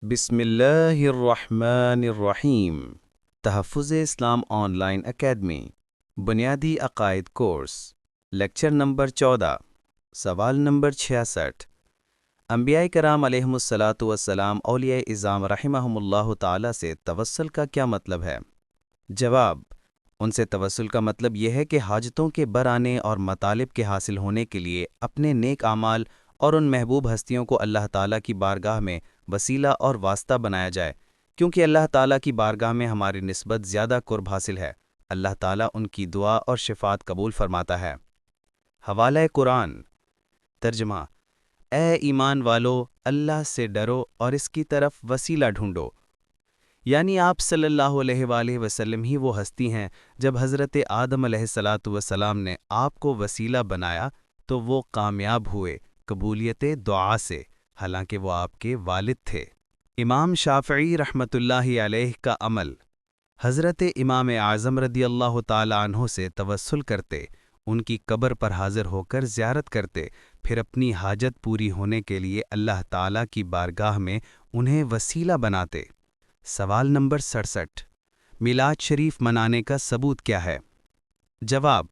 بسم اللہ الرحمن الرحیم۔ تحفظ اسلام آن لائن اکیڈمی بنیادی عقائد کورس لیکچر نمبر 14 سوال نمبر 66۔ انبیاء کرام علیہم الصلاۃ والسلام اولیاء اعظام رحمہم اللہ تعالی سے توسل کا کیا مطلب ہے؟ جواب: ان سے توسل کا مطلب یہ ہے کہ حاجتوں کے برآنے اور مطالب کے حاصل ہونے کے لیے اپنے نیک اعمال اور ان محبوب ہستیوں کو اللہ تعالیٰ کی بارگاہ میں وسیلہ اور واسطہ بنایا جائے، کیونکہ اللہ تعالیٰ کی بارگاہ میں ہماری نسبت زیادہ قرب حاصل ہے۔ اللہ تعالیٰ ان کی دعا اور شفاعت قبول فرماتا ہے۔ حوالہ قرآن۔ ترجمہ: اے ایمان والو، اللہ سے ڈرو اور اس کی طرف وسیلہ ڈھونڈو، یعنی آپ صلی اللہ علیہ وآلہ وسلم ہی وہ ہستی ہیں۔ جب حضرت آدم علیہ السلام نے آپ کو وسیلہ بنایا تو وہ کامیاب ہوئے قبولیت دعا سے، حالانکہ وہ آپ کے والد تھے۔ امام شافعی رحمۃ اللہ علیہ کا عمل: حضرت امام اعظم رضی اللہ تعالی عنہ سے توسل کرتے، ان کی قبر پر حاضر ہو کر زیارت کرتے، پھر اپنی حاجت پوری ہونے کے لیے اللہ تعالیٰ کی بارگاہ میں انہیں وسیلہ بناتے۔ سوال نمبر 67۔ میلاد شریف منانے کا ثبوت کیا ہے؟ جواب: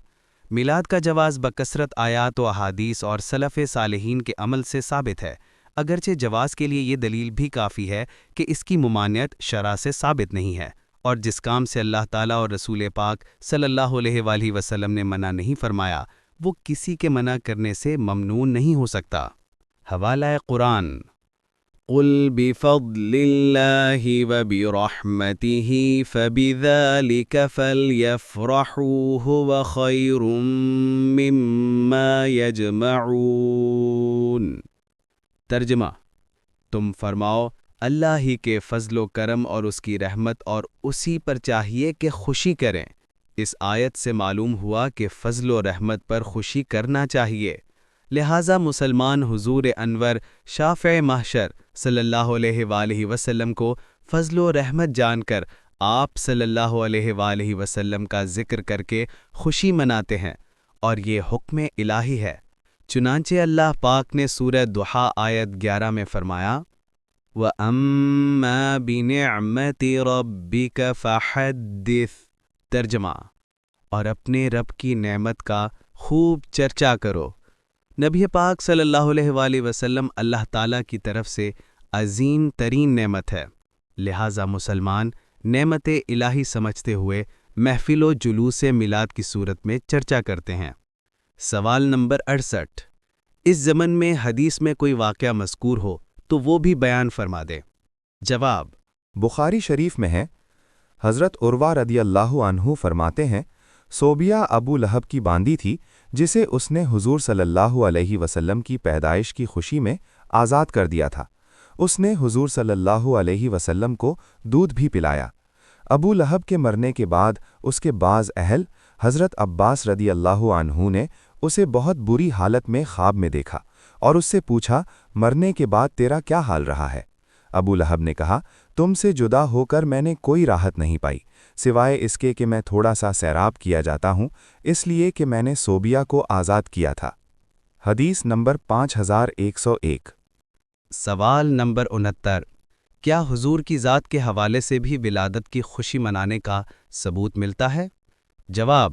میلاد کا جواز بکثرت آیات و احادیث اور سلف صالحین کے عمل سے ثابت ہے، اگرچہ جواز کے لیے یہ دلیل بھی کافی ہے کہ اس کی ممانعت شرع سے ثابت نہیں ہے، اور جس کام سے اللہ تعالیٰ اور رسول پاک صلی اللہ علیہ وآلہ وسلم نے منع نہیں فرمایا، وہ کسی کے منع کرنے سے ممنوع نہیں ہو سکتا۔ حوالہ قرآن۔ قُلْ بِفَضْلِ اللَّهِ وَبِرَحْمَتِهِ فَبِذَلِكَ فَلْيَفْرَحُوا هُوَ خَيْرٌ مِّمَّا يَجْمَعُونَ۔ ترجمہ: تم فرماؤ، اللہ ہی کے فضل و کرم اور اس کی رحمت اور اسی پر چاہیے کہ خوشی کریں۔ اس آیت سے معلوم ہوا کہ فضل و رحمت پر خوشی کرنا چاہیے، لہٰذا مسلمان حضور انور شافع محشر صلی اللہ علیہ وآلہ وسلم کو فضل و رحمت جان کر آپ صلی اللہ علیہ وآلہ وسلم کا ذکر کر کے خوشی مناتے ہیں، اور یہ حکم الہی ہے۔ چنانچہ اللہ پاک نے سورہ ضحیٰ آیت 11 میں فرمایا: وَأَمَّا بِنِعْمَةِ رَبِّكَ فَحَدِّثْ۔ ترجمہ: اور اپنے رب کی نعمت کا خوب چرچا کرو۔ نبی پاک صلی اللہ علیہ وآلہ وسلم اللہ تعالیٰ کی طرف سے عظیم ترین نعمت ہے، لہٰذا مسلمان نعمت الہی سمجھتے ہوئے محفل و جلوس میلاد کی صورت میں چرچا کرتے ہیں۔ سوال نمبر 68۔ اس ضمن میں حدیث میں کوئی واقعہ مذکور ہو تو وہ بھی بیان فرما دیں۔ جواب: بخاری شریف میں ہے، حضرت عروہ رضی اللہ عنہ فرماتے ہیں، صوبیہ ابو لہب کی باندی تھی جسے اس نے حضور صلی اللہ علیہ وسلم کی پیدائش کی خوشی میں آزاد کر دیا تھا۔ اس نے حضور صلی اللہ علیہ وسلم کو دودھ بھی پلایا۔ ابو لہب کے مرنے کے بعد اس کے بعض اہل حضرت عباس رضی اللہ عنہ نے اسے بہت بری حالت میں خواب میں دیکھا اور اس سے پوچھا، مرنے کے بعد تیرا کیا حال رہا ہے؟ ابو لہب نے کہا، تم سے جدا ہو کر میں نے کوئی راحت نہیں پائی، سوائے اس کے کہ میں تھوڑا سا سیراب کیا جاتا ہوں، اس لیے کہ میں نے صوبیہ کو آزاد کیا تھا۔ حدیث نمبر 5101۔ سوال نمبر 69۔ کیا حضور کی ذات کے حوالے سے بھی ولادت کی خوشی منانے کا ثبوت ملتا ہے؟ جواب: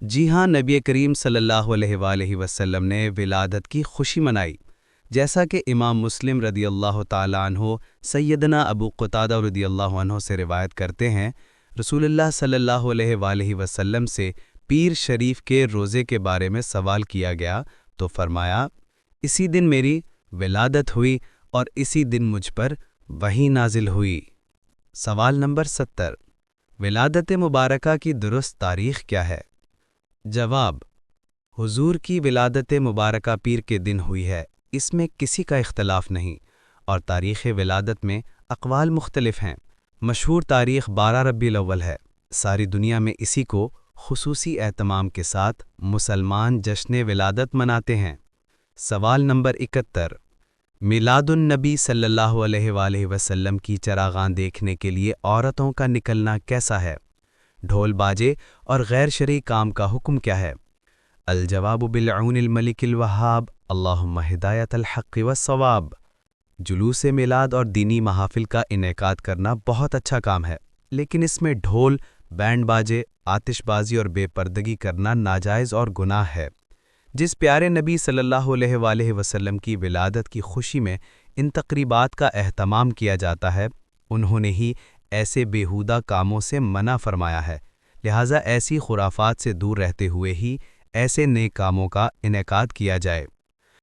جی ہاں، نبی کریم صلی اللہ علیہ وآلہ وسلم نے ولادت کی خوشی منائی، جیسا کہ امام مسلم رضی اللہ تعالی عنہ سیدنا ابو قتادہ رضی اللہ عنہ سے روایت کرتے ہیں، رسول اللہ صلی اللہ علیہ وآلہ وسلم سے پیر شریف کے روزے کے بارے میں سوال کیا گیا تو فرمایا، اسی دن میری ولادت ہوئی اور اسی دن مجھ پر وحی نازل ہوئی۔ سوال نمبر 70۔ ولادت مبارکہ کی درست تاریخ کیا ہے؟ جواب: حضور کی ولادت مبارکہ پیر کے دن ہوئی ہے، اس میں کسی کا اختلاف نہیں، اور تاریخ ولادت میں اقوال مختلف ہیں۔ مشہور تاریخ 12 ربیع الاول ہے۔ ساری دنیا میں اسی کو خصوصی اہتمام کے ساتھ مسلمان جشن ولادت مناتے ہیں۔ سوال نمبر 71۔ میلاد النبی صلی اللہ علیہ وآلہ وسلم کی چراغاں دیکھنے کے لیے عورتوں کا نکلنا کیسا ہے؟ ڈھول باجے اور غیر شرعی کام کا حکم کیا ہے؟ الجواب بالعون الملک الوہاب، اللہم ہدایت الحق والصواب۔ جلوس میلاد اور دینی محافل کا انعقاد کرنا بہت اچھا کام ہے، لیکن اس میں ڈھول، بینڈ باجے، آتش بازی اور بے پردگی کرنا ناجائز اور گناہ ہے۔ جس پیارے نبی صلی اللہ علیہ وآلہ وسلم کی ولادت کی خوشی میں ان تقریبات کا اہتمام کیا جاتا ہے، انہوں نے ہی ایسے بیہودہ کاموں سے منع فرمایا ہے، لہٰذا ایسی خرافات سے دور رہتے ہوئے ہی ایسے نیک کاموں کا انعقاد کیا جائے۔